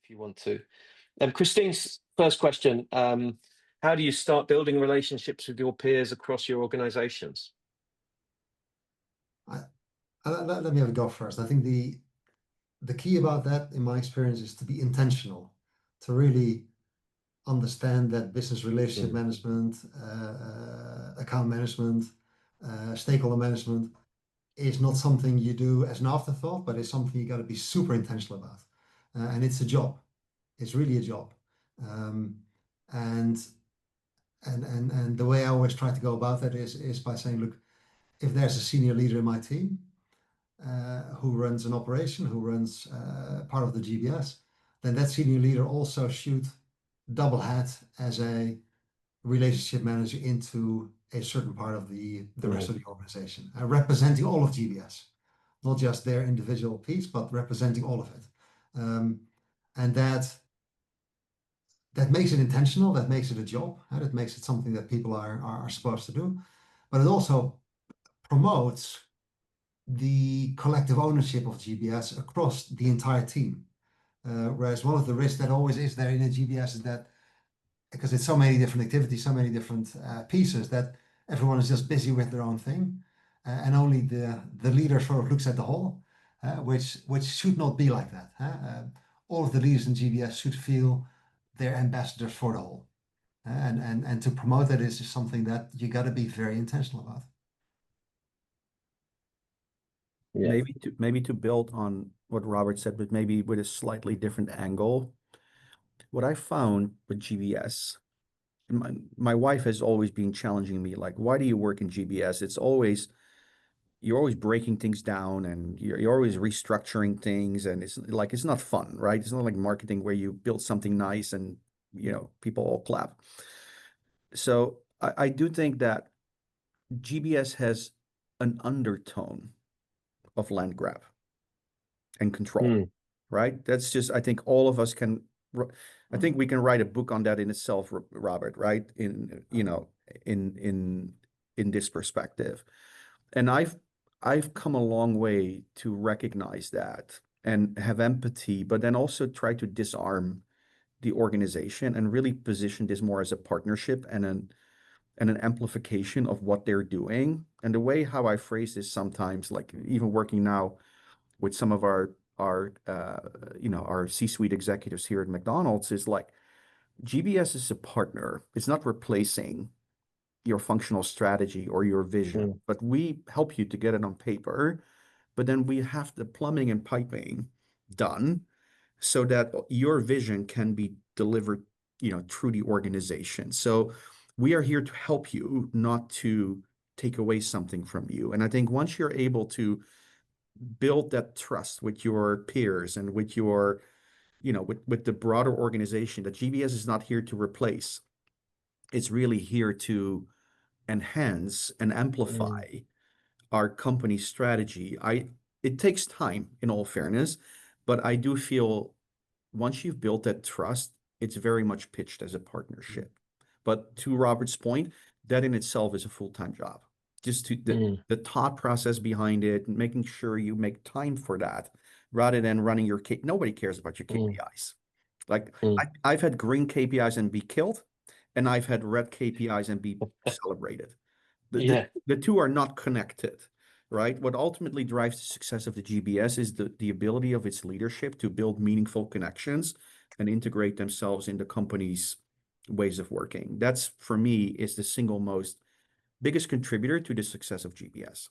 if you want to. Christine's first question, how do you start building relationships with your peers across your organizations? I, let me have a go first. I think the key about that, in my experience, is to be intentional, to really understand that business relationship Mm, management, account management, stakeholder management is not something you do as an afterthought, but it's something you got to be super intentional about. And it's a job. It's really a job. Um, and and the way I always try to go about that is by saying, look, if there's a senior leader in my team who runs an operation, who runs part of the GBS, then that senior leader also should double hat as a relationship manager into a certain part of the rest mm, of the organization, representing all of GBS, not just their individual piece, but representing all of it. Um, and that makes it intentional, that makes it a job, that makes it something that people are supposed to do. But it also promotes the collective ownership of GBS across the entire team. Whereas one of the risks that always is there in a GBS is that because it's so many different activities, so many different pieces that everyone is just busy with their own thing, and only the leader sort of looks at the whole, which should not be like that. All of the leaders in GBS should feel they're ambassadors for the whole, and to promote that is something that you got to be very intentional about. yeah. Maybe to build on what Robert said, but maybe with a slightly different angle. What I found with GBS, my wife has always been challenging me, like, why do you work in GBS? You're always breaking things down and you're always restructuring things, and it's not fun, right? It's not like marketing where you build something nice and people all clap. So I do think that GBS has an undertone of land grab and control, Mm, right? That's just, I think all of us can, I think we can write a book on that in itself, Robert, right? In this perspective. And I've come a long way to recognize that and have empathy, but then also try to disarm the organization and really position this more as a partnership and an amplification of what they're doing. And the way how I phrase this sometimes, like even working now with some of our C-suite executives here at McDonald's, is like GBS is a partner. It's not replacing your functional strategy or your vision, mm, but we help you to get it on paper. But then we have the plumbing and piping done so that your vision can be delivered, through the organization. So we are here to help you, not to take away something from you. And I think once you're able to build that trust with your peers and with your, with the broader organization, that GBS is not here to replace. It's really here to enhance and mm, amplify our company strategy. It takes time, in all fairness, but I do feel once you've built that trust, it's very much pitched as a partnership. But to Robert's point, that in itself is a full-time job. Just to mm, the thought process behind it, making sure you make time for that, rather than running your nobody cares about your mm, KPIs. Like mm. I've had green KPIs and be killed, and I've had red KPIs and be celebrated. Yeah. The two are not connected, right? What ultimately drives the success of the GBS is the ability of its leadership to build meaningful connections and integrate themselves in the company's ways of working. That's, for me, is the single most biggest contributor to the success of GBS.